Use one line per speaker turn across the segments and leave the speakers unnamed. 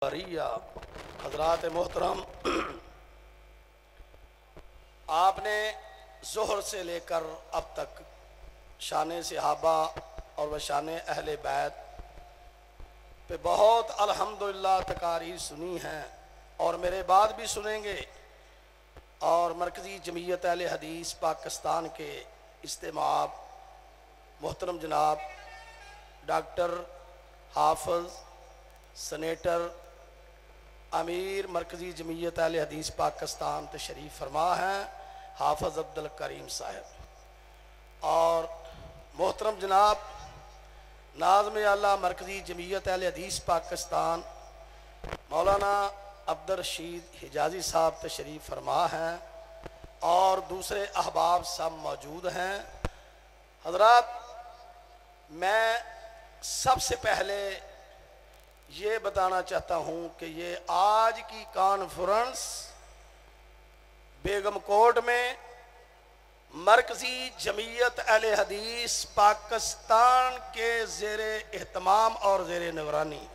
حضرات محترم، آپ نے ظہر سے لے کر اب تک شان صحابہ اور و شان اہل بیت پہ بہت الحمدللہ تقاریر سنی ہیں اور میرے بعد بھی سنیں گے، اور مرکزی جمعیت اہل حدیث پاکستان کے اجتماع محترم جناب ڈاکٹر حافظ سینیٹر امیر مرکزی جمعیت اہل حدیث پاکستان تشریف فرما ہیں حافظ عبدالکریم صاحب، اور محترم جناب ناظم اعلیٰ مرکزی جمعیت اہل حدیث پاکستان مولانا عبدالرشید حجازی صاحب تشریف فرما ہیں، اور دوسرے احباب سب موجود ہیں۔ حضرات، میں سب سے پہلے یہ بتانا چاہتا ہوں کہ یہ آج کی کانفرنس بیگم کوٹ میں مرکزی جمعیت اہل حدیث پاکستان کے زیر اہتمام اور زیر نگرانی،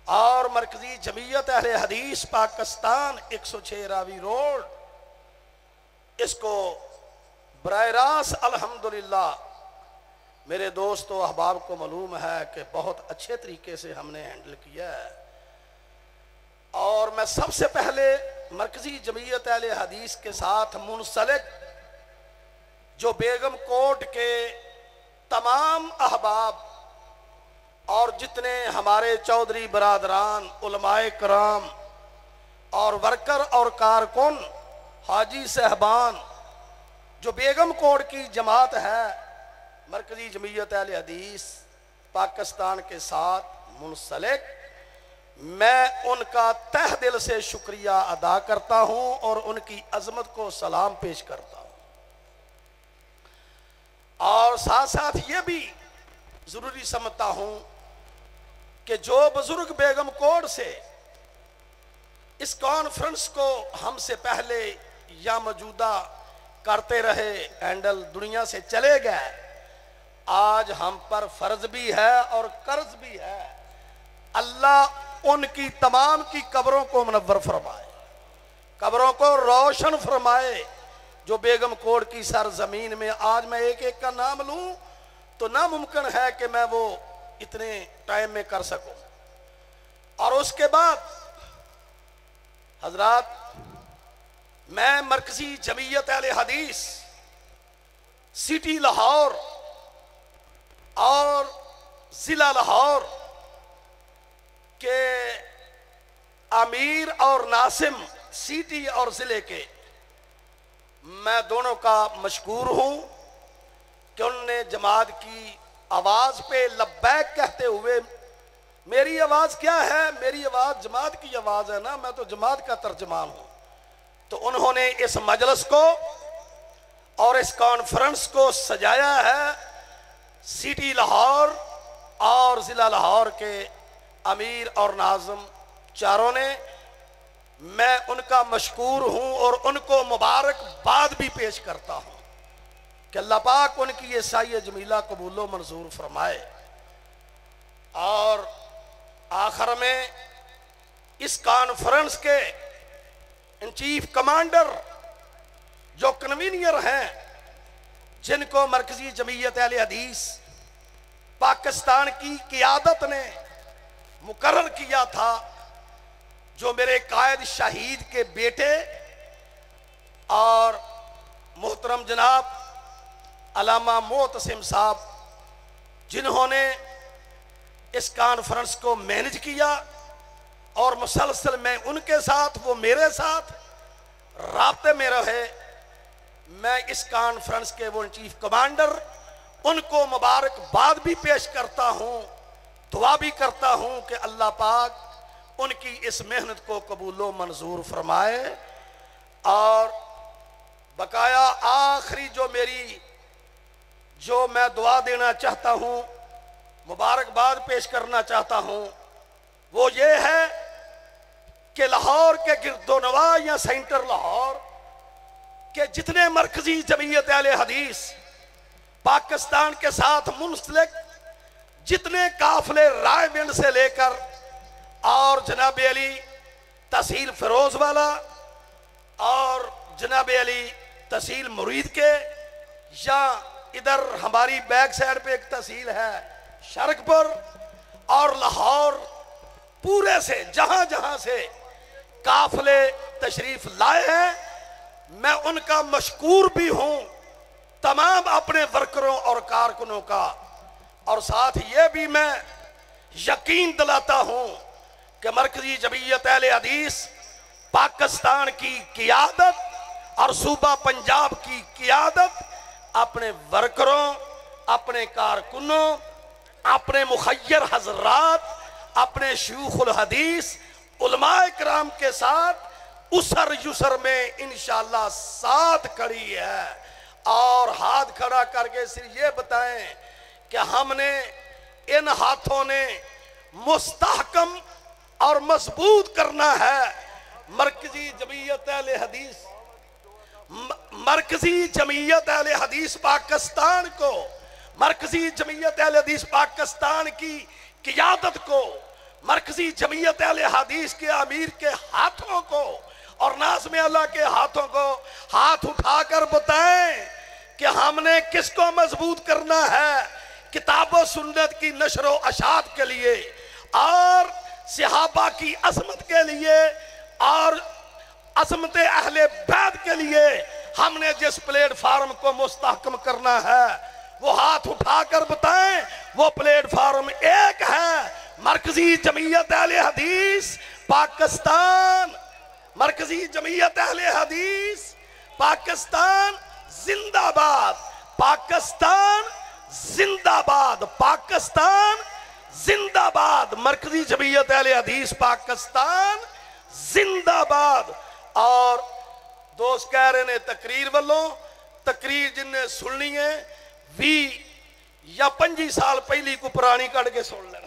اور مرکزی جمعیت اہل حدیث پاکستان 106 راوی روڈ، اس کو براہ راست الحمدللہ میرے دوست و احباب کو معلوم ہے کہ بہت اچھے طریقے سے ہم نے ہینڈل کیا ہے۔ اور میں سب سے پہلے مرکزی جمعیت اہل حدیث کے ساتھ منسلک جو بیگم کوٹ کے تمام احباب اور جتنے ہمارے چودھری برادران، علماء کرام اور ورکر اور کارکن، حاجی صاحبان، جو بیگم کوٹ کی جماعت ہے مرکزی جمعیت اہل حدیث پاکستان کے ساتھ منسلک، میں ان کا تہ دل سے شکریہ ادا کرتا ہوں اور ان کی عظمت کو سلام پیش کرتا ہوں۔ اور ساتھ ساتھ یہ بھی ضروری سمجھتا ہوں کہ جو بزرگ بیگم کوٹ سے اس کانفرنس کو ہم سے پہلے یا موجودہ کرتے رہے، ہینڈل دنیا سے چلے گئے، آج ہم پر فرض بھی ہے اور قرض بھی ہے، اللہ ان کی تمام کی قبروں کو منور فرمائے، قبروں کو روشن فرمائے۔ جو بیگم کوٹ کی سرزمین میں آج میں ایک ایک کا نام لوں تو ناممکن ہے کہ میں وہ اتنے ٹائم میں کر سکوں۔ اور اس کے بعد حضرات، میں مرکزی جمعیت اہل حدیث سٹی لاہور اور ضلع لاہور کے امیر اور ناظم سٹی اور ضلع کے، میں دونوں کا مشکور ہوں کہ انہوں نے جماعت کی آواز پہ لبیک کہتے ہوئے، میری آواز کیا ہے؟ میری آواز جماعت کی آواز ہے نا، میں تو جماعت کا ترجمان ہوں، تو انہوں نے اس مجلس کو اور اس کانفرنس کو سجایا ہے۔ سٹی لاہور اور ضلع لاہور کے امیر اور ناظم چاروں نے، میں ان کا مشکور ہوں اور ان کو مبارکباد بھی پیش کرتا ہوں کہ اللہ پاک ان کی یہ سعی جمیلہ قبول و منظور فرمائے۔ اور آخر میں اس کانفرنس کے ان چیف کمانڈر جو کنوینئر ہیں، جن کو مرکزی جمعیت اہل حدیث پاکستان کی قیادت نے مقرر کیا تھا، جو میرے قائد شہید کے بیٹے اور محترم جناب علامہ معتصم صاحب، جنہوں نے اس کانفرنس کو مینج کیا، اور مسلسل میں ان کے ساتھ، وہ میرے ساتھ رابطے میں رہے۔ میں اس کانفرنس کے وہ چیف کمانڈر، ان کو مبارکباد بھی پیش کرتا ہوں، دعا بھی کرتا ہوں کہ اللہ پاک ان کی اس محنت کو قبول و منظور فرمائے۔ اور بقایا آخری جو میں دعا دینا چاہتا ہوں، مبارکباد پیش کرنا چاہتا ہوں، وہ یہ ہے کہ لاہور کے گرد و نواح یا سینٹر لاہور کہ جتنے مرکزی جمعیت اہل حدیث پاکستان کے ساتھ منسلک جتنے قافلے رائے بند سے لے کر جناب علی تحصیل فیروز والا اور جناب علی تحصیل مرید کے، یا ادھر ہماری بیک سائڈ پہ ایک تحصیل ہے شرک پر، اور لاہور پورے سے جہاں جہاں سے قافلے تشریف لائے ہیں، میں ان کا مشکور بھی ہوں، تمام اپنے ورکروں اور کارکنوں کا، اور ساتھ یہ بھی میں یقین دلاتا ہوں کہ مرکزی جمعیت اہل حدیث پاکستان کی قیادت اور صوبہ پنجاب کی قیادت اپنے ورکروں، اپنے کارکنوں، اپنے مخیر حضرات، اپنے شیوخ الحدیث علماء کرام کے ساتھ اسر یسر میں انشاءاللہ ساتھ کھڑی ہے۔ اور ہاتھ کھڑا کر کے صرف یہ بتائیں کہ ہم نے ان ہاتھوں نے مستحکم اور مضبوط کرنا ہے مرکزی جمعیت اہل حدیث، مرکزی جمعیت اہل حدیث پاکستان کو، مرکزی جمعیت اہل حدیث پاکستان کی قیادت کو، مرکزی جمعیت اہل حدیث کے امیر کے ہاتھوں کو اور ناظم اللہ کے ہاتھوں کو ہاتھ اٹھا کر بتائیں کہ ہم نے کس کو مضبوط کرنا ہے، کتاب و سنت کی نشر و اشاعت کے لیے اور صحابہ کی عظمت کے لیے اور عظمت اہل بیت کے لیے ہم نے جس پلیٹ فارم کو مستحکم کرنا ہے وہ ہاتھ اٹھا کر بتائیں، وہ پلیٹ فارم ایک ہے، مرکزی جمعیت اہل حدیث پاکستان، مرکزی جمعیت اہل حدیث پاکستان زندہ باد، پاکستان زندہ باد، پاکستان زندہ باد، مرکزی جمعیت اہل حدیث پاکستان زندہ باد۔ اور دوست کہہ رہے نے تقریر والوں، تقریر جن نے سننی ہے 20 یا 25 سال پہلی کو پرانی کٹ کے سن لینا۔